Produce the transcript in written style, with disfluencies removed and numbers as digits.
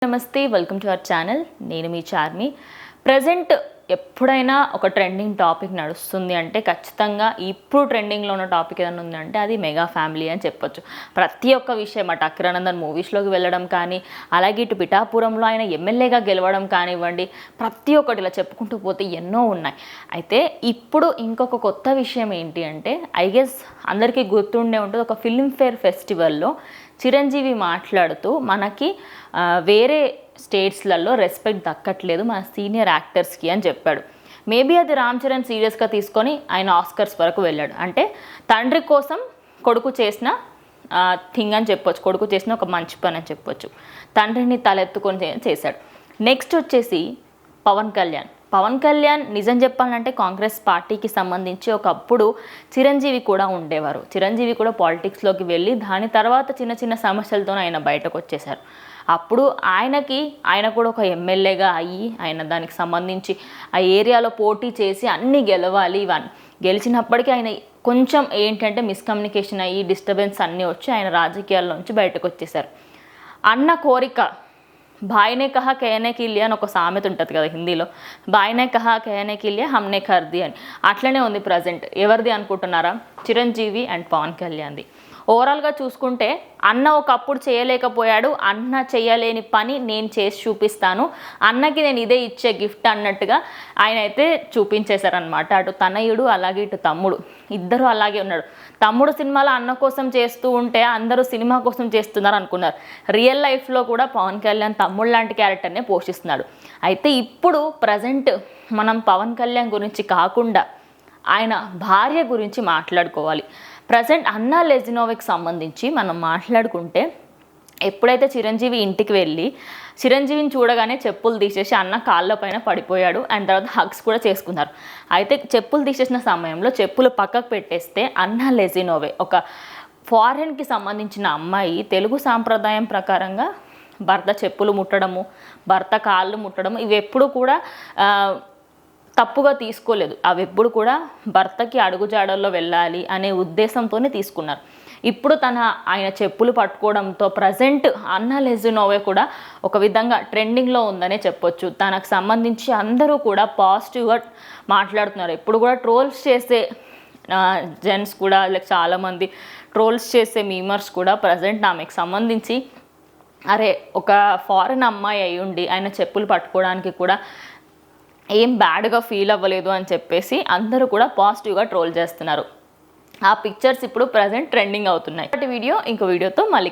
నమస్తే, welcome to our channel. నేను మీ Charmi. Present ఎప్పుడైనా ఒక ట్రెండింగ్ టాపిక్ నడుస్తుంది అంటే ఖచ్చితంగా ఇప్పుడు ట్రెండింగ్లో ఉన్న టాపిక్ ఏదైనా ఉందంటే అది మెగా ఫ్యామిలీ అని చెప్పొచ్చు. ప్రతి ఒక్క విషయం అటు అకిరానందన్ మూవీస్లోకి వెళ్ళడం కానీ, అలాగే ఇటు పిఠాపురంలో ఆయన ఎమ్మెల్యేగా గెలవడం కానివ్వండి, ప్రతి ఒక్కటి ఇలా చెప్పుకుంటూ పోతే ఎన్నో ఉన్నాయి. అయితే ఇప్పుడు ఇంకొక కొత్త విషయం ఏంటి అంటే, ఐ గెస్ అందరికీ గుర్తుండే ఉంటుంది, ఒక ఫిల్మ్ఫేర్ ఫెస్టివల్లో చిరంజీవి మాట్లాడుతూ మనకి వేరే స్టేట్స్లలో రెస్పెక్ట్ దక్కట్లేదు మన సీనియర్ యాక్టర్స్కి అని చెప్పాడు. మేబీ అది రామ్ చరణ్ సీరియస్గా తీసుకొని ఆయన ఆస్కర్స్ వరకు వెళ్ళాడు. అంటే తండ్రి కోసం కొడుకు చేసిన థింగ్ అని చెప్పొచ్చు, కొడుకు చేసిన ఒక మంచి పని అని చెప్పొచ్చు. తండ్రిని తలెత్తుకొని చేశాడు. నెక్స్ట్ వచ్చేసి పవన్ కళ్యాణ్ నిజం చెప్పాలంటే కాంగ్రెస్ పార్టీకి సంబంధించి ఒకప్పుడు చిరంజీవి కూడా ఉండేవారు. చిరంజీవి కూడా పాలిటిక్స్లోకి వెళ్ళి దాని తర్వాత చిన్న చిన్న సమస్యలతో ఆయన బయటకు వచ్చేశారు. అప్పుడు ఆయన కూడా ఒక ఎమ్మెల్యేగా అయ్యి ఆయన దానికి సంబంధించి ఆ ఏరియాలో పోటీ చేసి అన్నీ గెలవాలి. గెలిచినప్పటికీ ఆయన కొంచెం ఏంటంటే మిస్కమ్యూనికేషన్ అయ్యి డిస్టర్బెన్స్ అన్నీ వచ్చి ఆయన రాజకీయాల్లోంచి బయటకు వచ్చేసారు. అన్న కోరిక భాయ్నే కహా కేనే కి లియా అని ఒక సామెత ఉంటుంది కదా హిందీలో, భాయ్నే కహా కేనే కి లియా హమ్నే కర్ది అని. అట్లనే ఉంది ప్రజెంట్. ఎవరిది అనుకుంటున్నారా? చిరంజీవి అండ్ పవన్ కళ్యాణ్ది. ఓవరాల్గా చూసుకుంటే అన్న ఒకప్పుడు చేయలేకపోయాడు, అన్న చేయలేని పని నేను చేసి చూపిస్తాను, అన్నకి నేను ఇదే ఇచ్చే గిఫ్ట్ అన్నట్టుగా ఆయన అయితే చూపించేశారనమాట. అటు తనయుడు అలాగే ఇటు తమ్ముడు ఇద్దరు అలాగే ఉన్నాడు. తమ్ముడు సినిమాలో అన్న కోసం చేస్తూ ఉంటే అందరూ సినిమా కోసం చేస్తున్నారు అనుకున్నారు. రియల్ లైఫ్లో కూడా పవన్ కళ్యాణ్ తమ్ముడు లాంటి క్యారెక్టర్నే పోషిస్తున్నాడు. అయితే ఇప్పుడు ప్రజెంట్ మనం పవన్ కళ్యాణ్ గురించి కాకుండా ఆయన భార్య గురించి మాట్లాడుకోవాలి. ప్రజెంట్ అన్నా లెజినోవికి సంబంధించి మనం మాట్లాడుకుంటే, ఎప్పుడైతే చిరంజీవి ఇంటికి వెళ్ళి చిరంజీవిని చూడగానే చెప్పులు తీసేసి అన్న కాళ్ళ పైన పడిపోయాడు. అండ్ తర్వాత హగ్స్ కూడా చేసుకున్నారు. అయితే చెప్పులు తీసేసిన సమయంలో చెప్పులు పక్కకు పెట్టేస్తే అన్నా లెజినోవే ఒక ఫారెన్కి సంబంధించిన అమ్మాయి తెలుగు సాంప్రదాయం ప్రకారంగా భర్త చెప్పులు ముట్టడము, భర్త కాళ్ళు ముట్టడము ఇవి ఎప్పుడు కూడా తప్పుగా తీసుకోలేదు. అవి ఎప్పుడు కూడా భర్తకి అడుగుజాడల్లో వెళ్ళాలి అనే ఉద్దేశంతోనే తీసుకున్నారు. ఇప్పుడు ఆయన చెప్పులు పట్టుకోవడంతో ప్రజెంట్ అన్నా లెజినోవే కూడా ఒక విధంగా ట్రెండింగ్లో ఉందనే చెప్పొచ్చు. తనకు సంబంధించి అందరూ కూడా పాజిటివ్గా మాట్లాడుతున్నారు. ఎప్పుడు కూడా ట్రోల్స్ చేసే జెంట్స్ కూడా చాలామంది ట్రోల్స్ చేసే మీమర్స్ కూడా ప్రజెంట్ ఆమెకు సంబంధించి అరే ఒక ఫారెన్ అమ్మాయి అయి ఉండి ఆయన చెప్పులు పట్టుకోవడానికి కూడా ఏం బ్యాడ్గా ఫీల్ అవ్వలేదు అని చెప్పేసి అందరూ కూడా పాజిటివ్గా ట్రోల్ చేస్తున్నారు. ఆ పిక్చర్స్ ఇప్పుడు ప్రజెంట్ ట్రెండింగ్ అవుతున్నాయి. వీడియో ఇంకో వీడియోతో మళ్ళీ